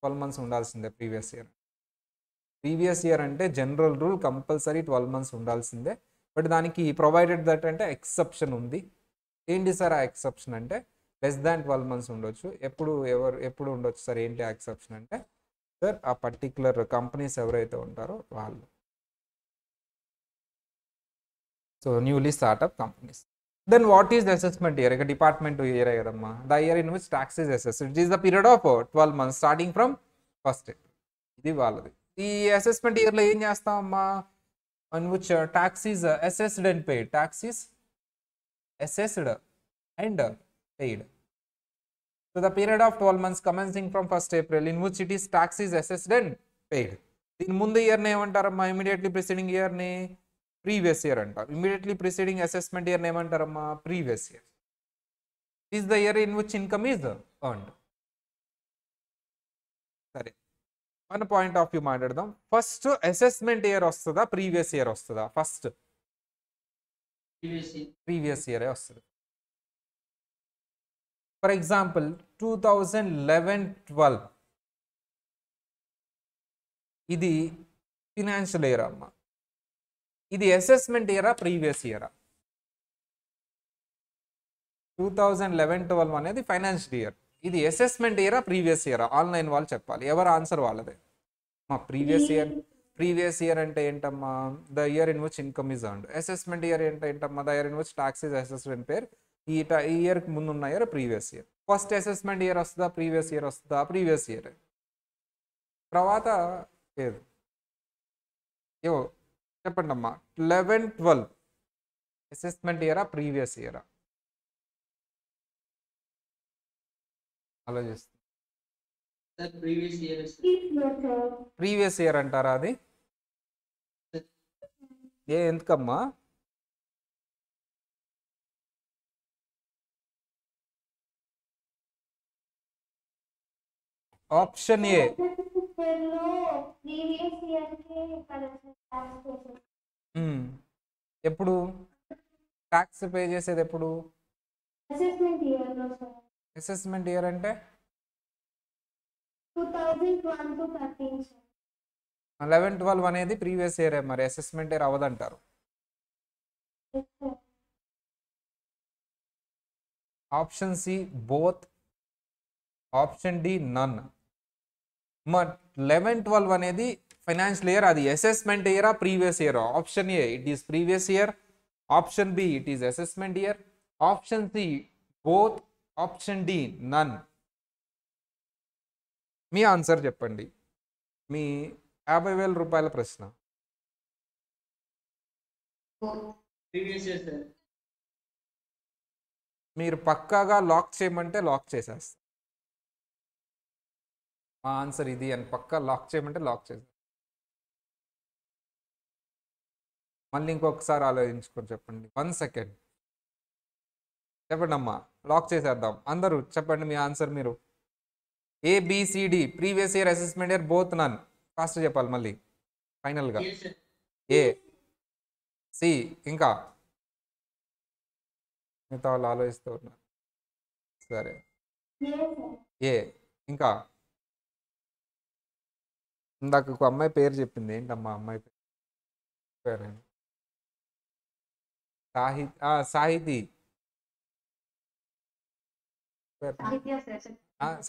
12 months ఉండాల్సిందే ప్రీవియస్ ఇయర్. ప్రీవియస్ ఇయర్ అంటే జనరల్ రూల్ కంపల్సరీ 12 months ఉండాల్సిందే. బట్ దానికి ప్రొవైడెడ్ దట్ అంటే ఎక్సెప్షన్ ఉంది. ఏంటి సార్ ఆ ఎక్సెప్షన్ అంటే? లెస్ దాన్ 12 months ఉండొచ్చు. ఎప్పుడు ఉండొచ్చు సార్? ఏంటి ఆ ఎక్సెప్షన్ అంటే సార్ ఆ పర్టికులర్ కంపెనీస్ ఎవరైతే ఉంటారో వాళ్ళు. So newly startup companies. Then what is the assessment year? ఇక డిపార్ట్మెంట్ ఇయర్ కదమ్మా. The year in which tax is assessed. It is the period of 12 months starting from 1st April. ఇది వాళ్ళది. ఈ assessment ఇయర్లో ఏం చేస్తామమ్మా? on which tax is assessed and paid. Tax is assessed and paid. So the period of 12 months commencing from 1st April in which it is tax is assessed and paid. దీని ముందు ఇయర్ని ఏమంటారమ్మా? Immediately preceding ఇయర్ని previous year అంటారు. Immediately preceding assessment ఇయర్ని ఏమంటారమ్మా? Previous year. Is the year in which income is earned. సరే, మన పాయింట్ ఆఫ్ వ్యూ మాట్లాడదాం. ఫస్ట్ అసెస్మెంట్ ఇయర్ వస్తుందా ప్రీవియస్ ఇయర్ వస్తుందా? ఫస్ట్ ప్రీవియస్ ఇయరే వస్తుంది. ఫర్ ఎగ్జాంపుల్ 2011-12 ఇది ఫినాన్షియల్ ఇయర్ అమ్మా. ఇది అసెస్మెంట్ ఇయరా ప్రీవియస్ ఇయరా? 2011-12 అనేది ఫైనాన్షియల్ ఇయర్. ఇది అసెస్మెంట్ ఇయరా ప్రీవియస్ ఇయరా? ఆన్లైన్ వాళ్ళు చెప్పాలి. ఎవరు ఆన్సర్ వాళ్ళదే. మా ప్రీవియస్ ఇయర్ అంటే ఏంటమ్మా? The year in which income is earned. Assessment year అంటే ఏంటమ్మా? The year in which tax is assessed and పేడ్. ఈ ఇయర్కి ముందు ఉన్న year previous year. First assessment year వస్తుందా ప్రీవియస్ ఇయర్ వస్తుందా? Previous year. తర్వాత ఏదో ఏవో చెప్పండి అమ్మా. 11-12 అసెస్మెంట్ ఇయరా ప్రీవియస్ ఇయరా? ఆలోచిస్తుంది. ప్రీవియస్ ఇయర్ అంటారా అది? ఎందుకమ్మా? Option A. ఎప్పుడు ట్యాక్స్ పే చేసేది ఎప్పుడు? అసెస్మెంట్ ఇయర్ అంటే 11-12 అనేది ప్రీవియస్ ఇయర్, మరి అసెస్మెంట్ ఇయర్ అవ్వదంటారు. Option C both, option D none. మరి 11-12 అనేది ఫైనాన్షియల్ ఇయర్, అది అసెస్మెంట్ ఇయరా previous year? Option A it is previous year, option B it is assessment year, option C both, option D none. మీ answer చెప్పండి. మీ 50,000 రూపాయల ప్రశ్న. మీరు పక్కాగా లాక్ చేయమంటే లాక్ చేసేస్తారు. మా ఆన్సర్ ఇది అని పక్కా లాక్ చేయమంటే లాక్ చేసేస్తారు. మళ్ళీ ఇంకొకసారి ఆలోచించుకొని చెప్పండి. 1 సెకండ్ చెప్పండి అమ్మా. లాక్ చేసేద్దాం. అందరూ చెప్పండి మీ ఆన్సర్. మీరు A B C D previous year, assessment year, both none. Fast చెప్పాలి మళ్ళీ ఫైనల్గా. ఏ, సి, ఇంకా మిగతా వాళ్ళు ఆలోచిస్తూ ఉన్నారు. సరే, ఏ, ఇంకా ఇందాక ఒక అమ్మాయి పేరు చెప్పింది. ఏంటమ్మా అమ్మాయి పేరు? సాహితి.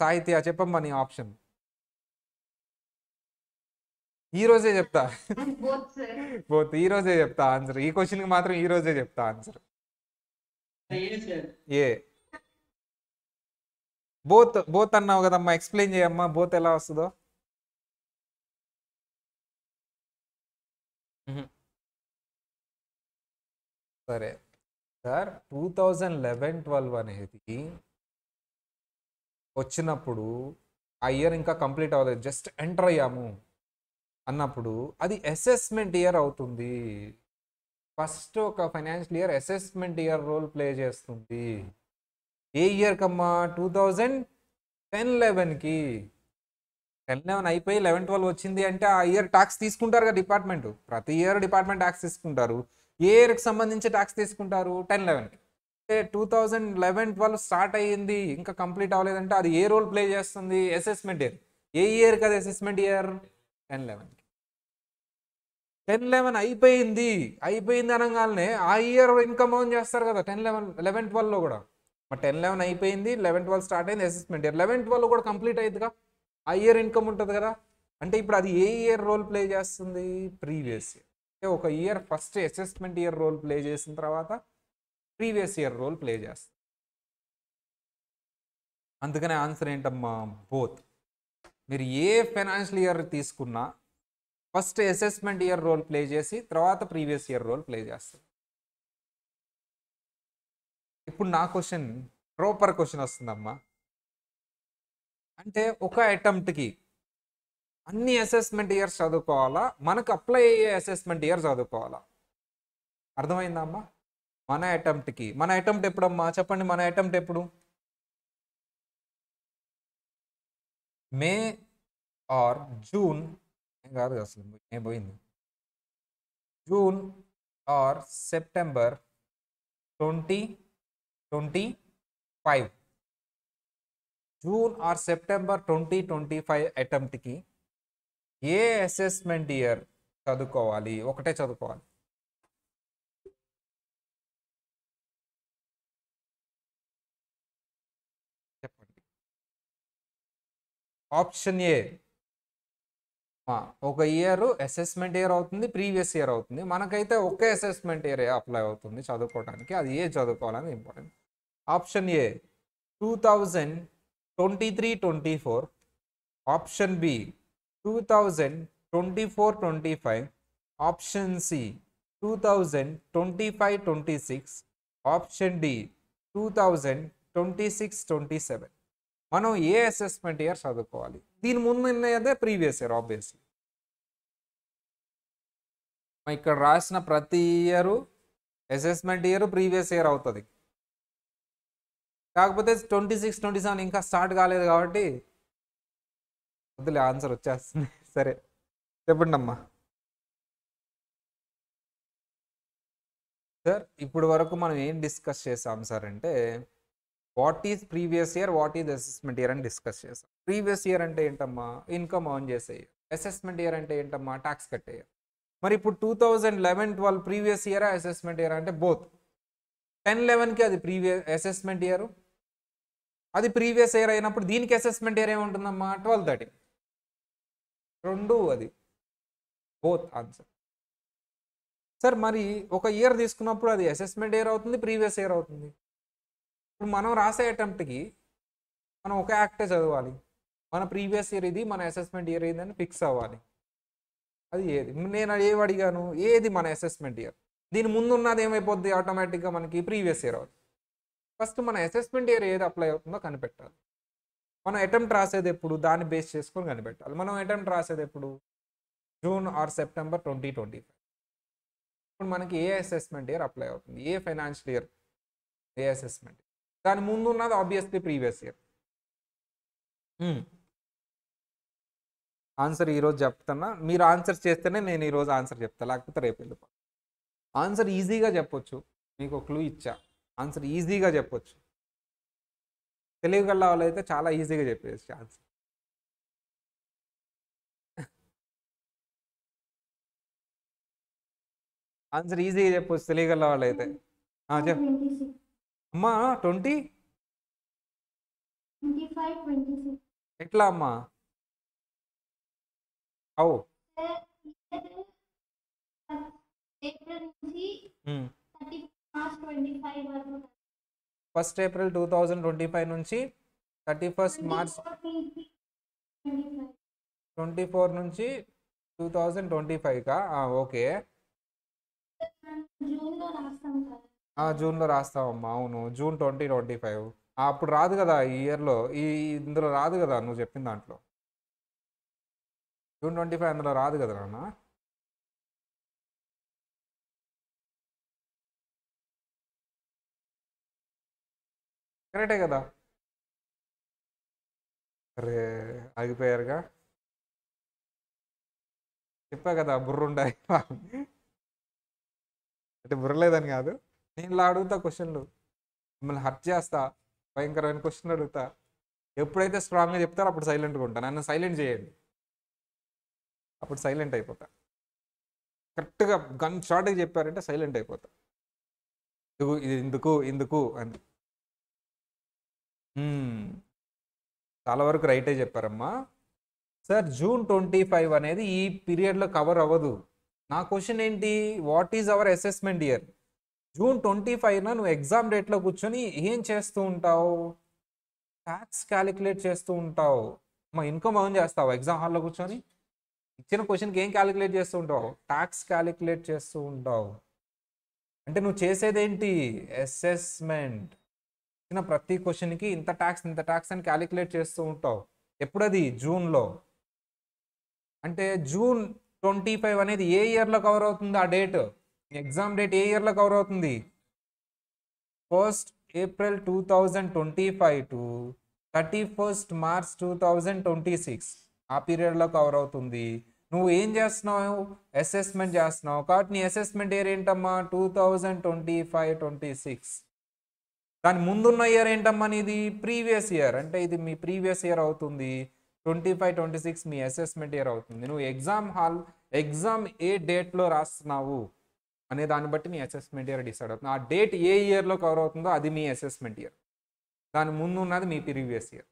సాహిత్య చెప్పమ్మా నీ ఆప్షన్. ఈ రోజే చెప్తా. బోత్ ఈ రోజే చెప్తా ఆన్సర్. ఈ క్వశ్చన్కి మాత్రం ఈ రోజే చెప్తా ఆన్సర్. ఏ, బోత్ అన్నావు కదమ్మా, ఎక్స్ప్లెయిన్ చేయమ్మా బోత్ ఎలా వస్తుందో. సరే సార్, 2011-12 అనేది వచ్చినప్పుడు ఆ ఇయర్ ఇంకా కంప్లీట్ అవ్వలేదు, జస్ట్ ఎంటర్ అయ్యాము అన్నప్పుడు అది అసెస్మెంట్ ఇయర్ అవుతుంది. ఫస్ట్ ఒక financial year assessment year role play చేస్తుంది. ఏ ఇయర్ కమ్మా? 2010-11కి. 10-11 అయిపోయి 11-12 వచ్చింది అంటే ఆ ఇయర్ ట్యాక్స్ తీసుకుంటారు కదా డిపార్ట్మెంట్. ప్రతి ఇయర్ డిపార్ట్మెంట్ ట్యాక్స్ తీసుకుంటారు. ఏ ఇయర్కి సంబంధించి ట్యాక్స్ తీసుకుంటారు? 10-11కి. అంటే 2011-12 స్టార్ట్ అయ్యింది, ఇంకా కంప్లీట్ అవ్వలేదంటే అది ఏ రోల్ ప్లే చేస్తుంది? Assessment year. ఏ ఇయర్ కదా అసెస్మెంట్ ఇయర్? 10-11కి. 10-11 అయిపోయింది అనగానే ఆ ఇయర్ ఇన్కమ్ ఆన్ చేస్తారు కదా 11-12లో కూడా. మరి 10-11 అయిపోయింది, 11-12 స్టార్ట్ అయింది అసెస్మెంట్ ఇయర్. 11-12 కూడా కంప్లీట్ అయ్యిందిగా, ఆ ఇయర్ ఇన్కమ్ ఉంటుంది కదా. అంటే ఇప్పుడు అది ఏ ఇయర్ రోల్ ప్లే చేస్తుంది? Previous year. అంటే ఒక year first assessment year role play చేసిన తర్వాత ప్రీవియస్ ఇయర్ రోల్ ప్లే చేస్తుంది. అందుకనే ఆన్సర్ ఏంటమ్మా? బోత్. మీరు ఏ ఫైనాన్షియల్ ఇయర్ తీసుకున్నా first assessment year role play చేసి తర్వాత ప్రీవియస్ ఇయర్ రోల్ ప్లే చేస్తుంది. ఇప్పుడు నా క్వశ్చన్ ప్రాపర్ క్వశ్చన్ వస్తుందమ్మా. అంటే ఒక అటెంప్ట్కి అన్ని అసెస్మెంట్ ఇయర్స్ చదువుకోవాలా, మనకు అప్లై అయ్యే అసెస్మెంట్ ఇయర్ చదువుకోవాలా? అర్థమైందా అమ్మా? మన అటెంప్ట్ ఎప్పుడమ్మా చెప్పండి? మన అటెంప్ట్ ఎప్పుడు? మే ఆర్ జూన్ కాదు అసలు, మే పోయింది. June or September 2025. June or September 2025 అటెంప్ట్కి ఏ అసెస్మెంట్ ఇయర్ చదువుకోవాలి? ఒకటే చదువుకోవాలి. చెప్పండి. ఆప్షన్ ఏ, ఒక ఇయర్ అసెస్మెంట్ ఇయర్ అవుతుంది, ప్రీవియస్ ఇయర్ అవుతుంది. మనకైతే ఒకే అసెస్మెంట్ ఇయర్ అప్లై అవుతుంది చదువుకోవడానికి, అది ఏ చదువుకోవాలని important. Option A 2023-24, option B 2024-25, option C 2025-26, option D 2026-27. మనం ఏ అసెస్మెంట్ ఇయర్ చదువుకోవాలి? దీని ముందు ఉన్నదే ప్రీవియస్ ఇయర్ ఆబ్వియస్లీ. ఇక్కడ రాసిన ప్రతి year assessment year previous year అవుతుంది. కాకపోతే 26, 27 ఇంకా స్టార్ట్ కాలేదు కాబట్టి వద్దులే, ఆన్సర్ వచ్చేస్తుంది. సరే చెప్పండి అమ్మా. సార్ ఇప్పుడు వరకు మనం ఏం డిస్కస్ చేసాం సార్ అంటే what is previous year, what is assessment year అని డిస్కస్ చేసాం. ప్రీవియస్ ఇయర్ అంటే ఏంటమ్మా, ఇన్కమ్ ఎర్న్ చేసే. అసెస్మెంట్ ఇయర్ అంటే ఏంటమ్మా, ట్యాక్స్ కట్టే. మరి ఇప్పుడు 2011-12 ప్రీవియస్ ఇయర్ అసెస్మెంట్ ఇయర్ అంటే బోత్. 10-11కి అది ప్రీవియస్ అసెస్మెంట్ ఇయర్, అది ప్రీవియస్ ఇయర్ అయినప్పుడు దీనికి అసెస్మెంట్ ఇయర్ ఏముంటుందమ్మా 12-13. రెండు అది బోత్ ఆన్సర్. సార్ మరి ఒక ఇయర్ తీసుకున్నప్పుడు అది అసెస్మెంట్ ఇయర్ అవుతుంది, ప్రీవియస్ ఇయర్ అవుతుంది. ఇప్పుడు మనం రాసే అటెంప్ట్కి మనం ఒక యాక్టే చదవాలి. మన ప్రీవియస్ ఇయర్ ఇది, మన అసెస్మెంట్ ఇయర్ ఇది అని ఫిక్స్ అవ్వాలి. అది ఏది, నేను ఏవి అడిగాను, ఏది మన అసెస్మెంట్ ఇయర్. దీని ముందు ఉన్నది ఏమైపోద్ది, ఆటోమేటిక్గా మనకి ప్రీవియస్ ఇయర్ అవుతుంది. ఫస్ట్ మన అసెస్మెంట్ ఇయర్ ఏది అప్లై అవుతుందో కనిపెట్టాలి. మనం అటెంప్ట్ రాసేది ఎప్పుడు, దాన్ని బేస్ చేసుకొని కనిపెట్టాలి. మనం అటెంప్ట్ రాసేది ఎప్పుడు, జూన్ ఆర్ సెప్టెంబర్ 2025. ఇప్పుడు మనకి ఏ అసెస్మెంట్ ఇయర్ అప్లై అవుతుంది, ఏ ఫైనాన్షియల్ ఇయర్, ఏ అసెస్మెంట్. దాని ముందు ఉన్నది ఆబ్వియస్లీ ప్రీవియస్ ఇయర్. ఆన్సర్ ఈరోజు చెప్తున్నా, మీరు ఆన్సర్ చేస్తేనే నేను ఈరోజు ఆన్సర్ చెప్తాను, లేకపోతే రేపు వెళ్ళిపో. ఆన్సర్ ఈజీగా చెప్పొచ్చు, మీకు క్లూ ఇచ్చా. ఆన్సర్ ఈజీగా చెప్పొచ్చు. తెలియగల వాళ్ళు అయితే చాలా ఈజీగా చెప్పేసి ఆన్సర్. ఆన్సర్ ఈజీగా చెప్పొచ్చు తెలియగల వాళ్ళు అయితే. చెప్ అమ్మా. 20 ఎట్లా అమ్మా? అవు ఫస్ట్ ఏప్రిల్ 2025 నుంచి 31 మార్చ్ 24 నుంచి 2025కా? ఓకే, జూన్లో రాస్తావమ్మా. అవును, జూన్ 2025. అప్పుడు రాదు కదా ఈ ఇయర్లో, ఇందులో రాదు కదా నువ్వు చెప్పిన దాంట్లో. జూన్ 25 అందులో రాదు కదా నాన్న. కరెక్టే కదా? అరే ఆగిపోయారుగా, చెప్పా కదా బుర్రుండాలి. అంటే బుర్రలేదని కాదు, నేను ఇలా అడుగుతా క్వశ్చన్లు, మిమ్మల్ని హర్ట్ చేస్తా, భయంకరమైన క్వశ్చన్ అడుగుతా. ఎప్పుడైతే స్ట్రాంగ్గా చెప్తారో అప్పుడు సైలెంట్గా ఉంటాను. నన్ను సైలెంట్ చేయండి, అప్పుడు సైలెంట్ అయిపోతా. కరెక్ట్గా గన్ షార్ట్గా చెప్పారంటే సైలెంట్ అయిపోతా. ఇది ఎందుకు ఎందుకు అని. చాలా వరకు రైటే చెప్పారమ్మా. సార్ జూన్ 25 అనేది ఈ పీరియడ్లో కవర్ అవ్వదు. నా క్వశ్చన్ ఏంటి, what is our assessment year? June 25న నువ్వు ఎగ్జామ్ డేట్లో కూర్చొని ఏం చేస్తూ ఉంటావు, ట్యాక్స్ క్యాలిక్యులేట్ చేస్తూ ఉంటావు. మా ఇన్కమ్ ఎర్న్ చేస్తావు ఎగ్జామ్ హాల్లో కూర్చొని. ఇచ్చిన క్వశ్చన్కి ఏం క్యాలిక్యులేట్ చేస్తూ ఉంటావు, ట్యాక్స్ క్యాలిక్యులేట్ చేస్తూ ఉంటావు. అంటే నువ్వు చేసేదేంటి, అసెస్మెంట్. ఇచ్చిన ప్రతి క్వశ్చన్కి ఇంత ట్యాక్స్ అని క్యాలిక్యులేట్ చేస్తూ ఉంటావు. ఎప్పుడది, జూన్లో. అంటే జూన్ 25 అనేది ఏ ఇయర్లో కవర్ అవుతుంది, ఆ డేట్, ఎగ్జామ్ డేట్ ఏ ఇయర్లో కవర్ అవుతుంది? 1st April 2025 to 31st March 2026 ఆ పీరియడ్లో కవర్ అవుతుంది. నువ్వు ఏం చేస్తున్నావు, అసెస్మెంట్ చేస్తున్నావు. కాబట్టి నీ అసెస్మెంట్ ఇయర్ ఏంటమ్మా, 2025-26. దాని ముందున్న ఇయర్ ఏంటమ్మా నీది, ప్రీవియస్ ఇయర్. అంటే ఇది మీ ప్రీవియస్ ఇయర్ అవుతుంది. 25-26 మీ అసెస్మెంట్ ఇయర్ అవుతుంది. నువ్వు ఎగ్జామ్ ఏ డేట్లో రాస్తున్నావు అనే దాన్ని బట్టి మీ అసెస్మెంట్ ఇయర్ డిసైడ్ అవుతుంది. ఆ డేట్ ఏ ఇయర్లో కవర్ అవుతుందో అది మీ అసెస్మెంట్ ఇయర్. దాని ముందు ఉన్నది మీ ప్రీవియస్ ఇయర్.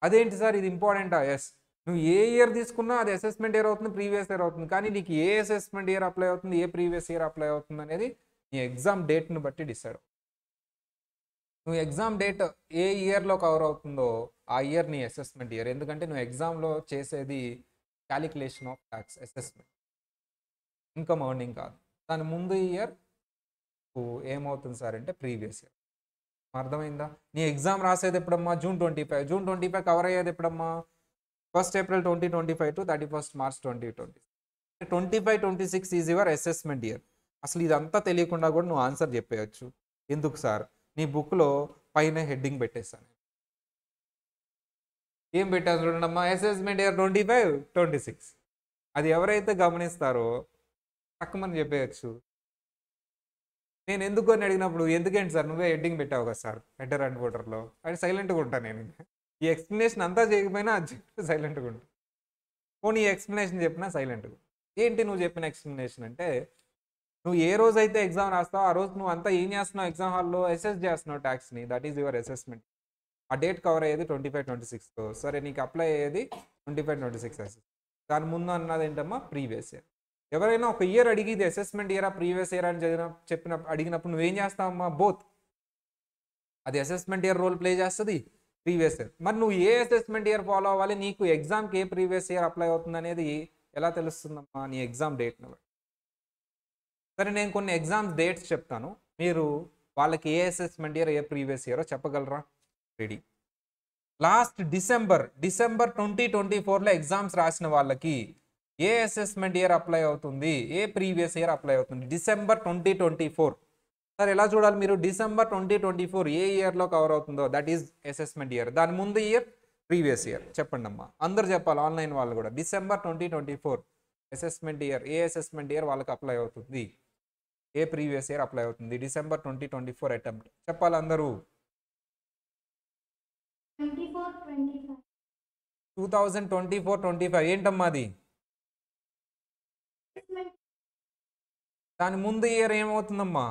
అదేంటి సార్ ఇది ఇంపార్టెంటా? ఎస్, నువ్వు ఏ ఇయర్ తీసుకున్నా అది అసెస్మెంట్ ఇయర్ అవుతుంది, ప్రీవియస్ ఇయర్ అవుతుంది. కానీ నీకు ఏ అసెస్మెంట్ ఇయర్ అప్లై అవుతుంది, ఏ ప్రీవియస్ ఇయర్ అప్లై అవుతుంది అనేది నీ ఎగ్జామ్ డేట్ని బట్టి డిసైడ్ అవుతుంది. నువ్వు ఎగ్జామ్ డేట్ ఏ ఇయర్లో కవర్ అవుతుందో ఆ ఇయర్ నీ అసెస్మెంట్ ఇయర్. ఎందుకంటే నువ్వు ఎగ్జామ్లో చేసేది calculation of tax assessment, income earning కాదు. దాని ముందు ఇయర్ ఏమవుతుంది సార్ అంటే ప్రీవియస్ ఇయర్. అర్థమైందా? నీ ఎగ్జామ్ రాసేది ఎప్పుడమ్మా, జూన్ 25. జూన్ 25 కవర్ అయ్యేది ఎప్పుడమ్మా, 1st April 2025 to 31st March 2020. 25-26 is your assessment year. అసలు ఇదంతా తెలియకుండా కూడా నువ్వు ఆన్సర్ చెప్పేయచ్చు. ఎందుకు సార్? నీ బుక్లో పైన హెడ్డింగ్ పెట్టేస్తాను. ఏం పెట్టాను చూడండమ్మా, అసెస్మెంట్ ఇయర్ 25-26. అది ఎవరైతే గమనిస్తారో తక్కువని చెప్పేయచ్చు. నేను ఎందుకు అని అడిగినప్పుడు ఎందుకేంటి సార్ నువ్వే హెడ్డింగ్ పెట్టావు కదా సార్ హెడర్ అండ్ ఫుటర్లో, అది సైలెంట్గా ఉంటాను నేను. ఈ ఎక్స్ప్లెనేషన్ అంతా చేయకపోయినా అది సైలెంట్గా ఉంటాను. పోనీ ఈ ఎక్స్ప్లెనేషన్ చెప్పినా సైలెంట్గా. ఏంటి నువ్వు చెప్పిన ఎక్స్ప్లెనేషన్ అంటే, నువ్వు ఏ రోజు అయితే ఎగ్జామ్ రాస్తావు ఆ రోజు నువ్వు అంతా ఏం చేస్తున్నావు ఎగ్జామ్ హాల్లో, అసెస్ చేస్తున్నావు ట్యాక్స్ని. That is your assessment. ఆ డేట్ కవర్ అయ్యేది 25-26తో. సరే నీకు అప్లై అయ్యేది 25-26 అసెస్. దాని ముందు అన్నది ఏంటమ్మా, ప్రీవియస్ ఇయర్. ఎవరైనా ఒక ఇయర్ అడిగి ఇది అసెస్మెంట్ ఇయరా ప్రీవియస్ ఇయర్ అని అడిగినప్పుడు నువ్వేం చేస్తావమ్మా, బోత్. అది అసెస్మెంట్ ఇయర్ రోల్ ప్లే చేస్తుంది, ప్రీవియస్ ఇయర్. మరి నువ్వు ఏ అసెస్మెంట్ ఇయర్ ఫాలో అవ్వాలి, నీకు ఎగ్జామ్కి ఏ ప్రీవియస్ ఇయర్ అప్లై అవుతుంది అనేది ఎలా తెలుస్తుందమ్మా, నీ ఎగ్జామ్ డేట్ని బట్టి. సరే నేను కొన్ని ఎగ్జామ్స్ డేట్స్ చెప్తాను, మీరు వాళ్ళకి ఏ అసెస్మెంట్ ఇయర్ ఏ ప్రీవియస్ ఇయరో చెప్పగలరా? రెడీ. లాస్ట్ డిసెంబర్ 2024లో ఎగ్జామ్స్ రాసిన వాళ్ళకి ఏ అసెస్మెంట్ ఇయర్ అప్లై అవుతుంది, ఏ ప్రీవియస్ ఇయర్ అప్లై అవుతుంది? డిసెంబర్ 2024. సార్ ఎలా చూడాలి మీరు? డిసెంబర్ 2024 ఏ ఇయర్లో కవర్ అవుతుందో దట్ ఈజ్ అసెస్మెంట్ ఇయర్. దాని ముందు ఇయర్ ప్రీవియస్ ఇయర్. చెప్పండి అమ్మా, అందరు చెప్పాలి, ఆన్లైన్ వాళ్ళు కూడా. డిసెంబర్ 2024 అసెస్మెంట్ ఇయర్, ఏ అసెస్మెంట్ ఇయర్ వాళ్ళకి అప్లై అవుతుంది, ఏ ప్రీవియస్ ఇయర్ అప్లై అవుతుంది? డిసెంబర్ 2024 అటెంప్ట్ చెప్పాలి అందరూ. 2024-25 ఏంటమ్మా అది? దాని ముందు ఇయర్ ఏమవుతుందమ్మా?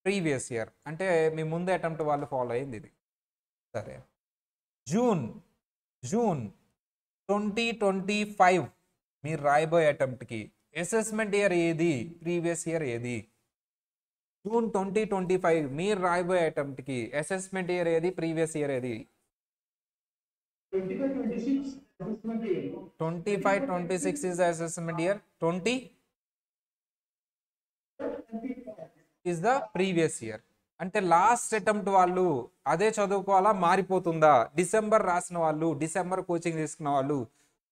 Previous year. అంటే మీ ముందు అటెంప్ట్ వాళ్ళు ఫాలో అయింది ఇది. సరే, జూన్ 2025 మీరు రాయబోయే అటెంప్ట్కి అసెస్మెంట్ ఇయర్ ఏది, ప్రీవియస్ ఇయర్ ఏది? జూన్ 2025 మీరు రాయబోయే అటెంప్ట్కి అసెస్మెంట్ ఇయర్ ఏది, ప్రీవియస్ ఇయర్ ఏది? 25-26 is the assessment year. 20 is the previous year. అంటే లాస్ట్ అటెంప్ట్ వాళ్ళు అదే చదువుకోవాలా, మారిపోతుందా? డిసెంబర్ రాసిన వాళ్ళు, డిసెంబర్ కోచింగ్ తీసుకున్న వాళ్ళు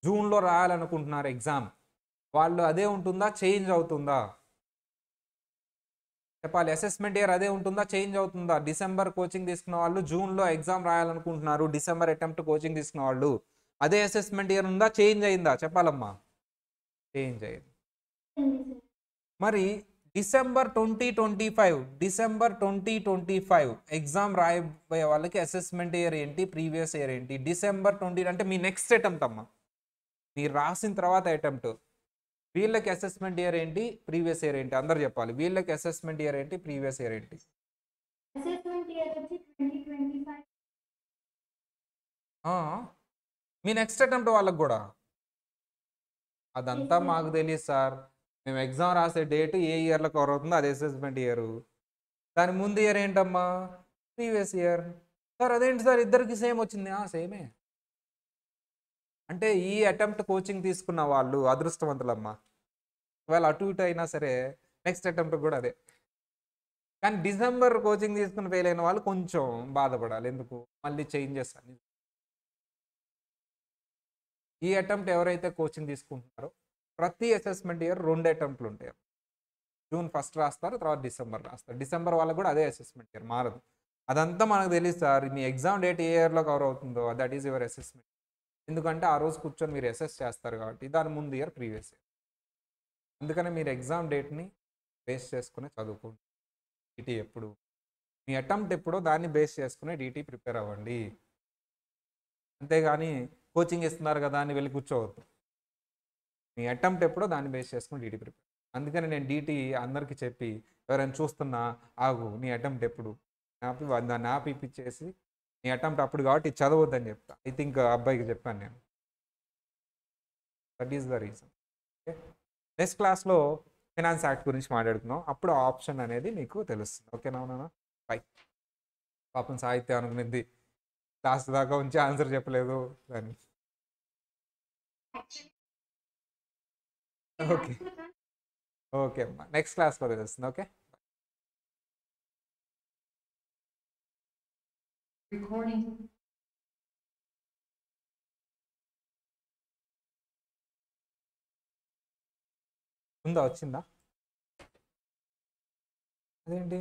జూన్లో రాయాలనుకుంటున్నారు ఎగ్జామ్, వాళ్ళు అదే ఉంటుందా, చేంజ్ అవుతుందా? చెప్పాలి. అసెస్మెంట్ ఇయర్ అదే ఉంటుందా, చేంజ్ అవుతుందా? డిసెంబర్ కోచింగ్ తీసుకున్న వాళ్ళు జూన్లో ఎగ్జామ్ రాయాలనుకుంటున్నారు, డిసెంబర్ అటెంప్ట్ కోచింగ్ తీసుకున్న వాళ్ళు అదే అసెస్మెంట్ ఇయర్ ఉందా, చేంజ్ అయిందా? చెప్పాలమ్మా. చేంజ్ అయింది. మరి డిసెంబర్ 2025 ఎగ్జామ్ రాయబోయే వాళ్ళకి అసెస్మెంట్ ఇయర్ ఏంటి, ప్రీవియస్ ఇయర్ ఏంటి? డిసెంబర్ 20 అంటే మీ నెక్స్ట్ అటెంప్ట్ అమ్మా, మీరు రాసిన తర్వాత అటెంప్ట్. వీళ్ళకి అసెస్మెంట్ ఇయర్ ఏంటి, ప్రీవియస్ ఇయర్ ఏంటి? అందరు చెప్పాలి. వీళ్ళకి అసెస్మెంట్ ఇయర్ ఏంటి, ప్రీవియస్ ఇయర్ ఏంటి? మీ నెక్స్ట్ అటెంప్ట్ వాళ్ళకి కూడా అదంతా మాకు తెలియదు సార్. మేము ఎగ్జామ్ రాసే డేట్ ఏ ఇయర్లో కవర్ అవుతుందో అది అసెస్మెంట్ ఇయర్. దాని ముందు ఇయర్ ఏంటమ్మా, ప్రీవియస్ ఇయర్. సార్ అదేంటి సార్ ఇద్దరికి సేమ్ వచ్చింది? సేమే. అంటే ఈ అటెంప్ట్ కోచింగ్ తీసుకున్న వాళ్ళు అదృష్టవంతులమ్మా. ఒకవేళ అటు ఇటు అయినా సరే నెక్స్ట్ అటెంప్ట్ కూడా అదే. కానీ డిసెంబర్ కోచింగ్ తీసుకుని ఫెయిల్ అయిన వాళ్ళు కొంచెం బాధపడాలి. ఎందుకు? మళ్ళీ చేంజెస్ అని. ఈ అటెంప్ట్ ఎవరైతే కోచింగ్ తీసుకుంటున్నారో ప్రతి అసెస్మెంట్ ఇయర్ 2 అటెంప్ట్లు ఉంటాయి. జూన్ 1 రాస్తారు, తర్వాత డిసెంబర్ రాస్తారు. డిసెంబర్ వాళ్ళకు కూడా అదే అసెస్మెంట్ ఇయర్, మారదు. అదంతా మనకు తెలియదు సార్. మీ ఎగ్జామ్ డేట్ ఏ ఇయర్లో కవర్ అవుతుందో దట్ ఈస్ యువర్ అసెస్మెంట్. ఎందుకంటే ఆ రోజు కూర్చొని మీరు అసెస్ చేస్తారు కాబట్టి. దాని ముందు ఇయర్ ప్రీవియస్ ఇయర్. అందుకనే మీరు ఎగ్జామ్ డేట్ని బేస్ చేసుకుని చదువుకోండి. డిటి ఎప్పుడు మీ అటెంప్ట్ ఎప్పుడో దాన్ని బేస్ చేసుకుని డిటి ప్రిపేర్ అవ్వండి. అంతేగాని కోచింగ్ ఇస్తున్నారు కదా అని వెళ్ళి కూర్చోవద్దు. మీ అటెంప్ట్ ఎప్పుడో దాన్ని బేస్ చేసుకుని డిటి ప్రిపేర్. అందుకని నేను డిటి అందరికీ చెప్పి ఎవరైనా చూస్తున్నా ఆగు నీ అటెంప్ట్ ఎప్పుడు ఆపి దాన్ని ఆపి ఇప్పించేసి నీ అటెంప్ట్ అప్పుడు కాబట్టి చదవద్దని చెప్తా. ఐ థింక్ అబ్బాయికి చెప్పాను నేను. That is the reason. Okay, next క్లాస్లో ఫైనాన్స్ యాక్ట్ గురించి మాట్లాడుకుందాం. అప్పుడు ఆప్షన్ అనేది మీకు తెలుస్తుంది. ఓకేనా నాన్న? బై. పాపం సాహిత్యం అనుకునేది క్లాస్ దాకా ఉంచి ఆన్సర్ చెప్పలేదు అని. ఓకే ఓకే అమ్మా, నెక్స్ట్ క్లాస్లో తెలుస్తుంది. ఓకే. ఉందా, వచ్చిందా? అదేంటి?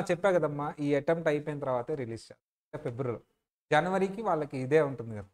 చెప్పా కదమ్మా, ఈ అటెంప్ట్ అయిపోయిన తర్వాతే రిలీజ్ చేస్తారు ఫిబ్రవరి. జనవరికి వాళ్ళకి ఇదే ఉంటుంది కదా.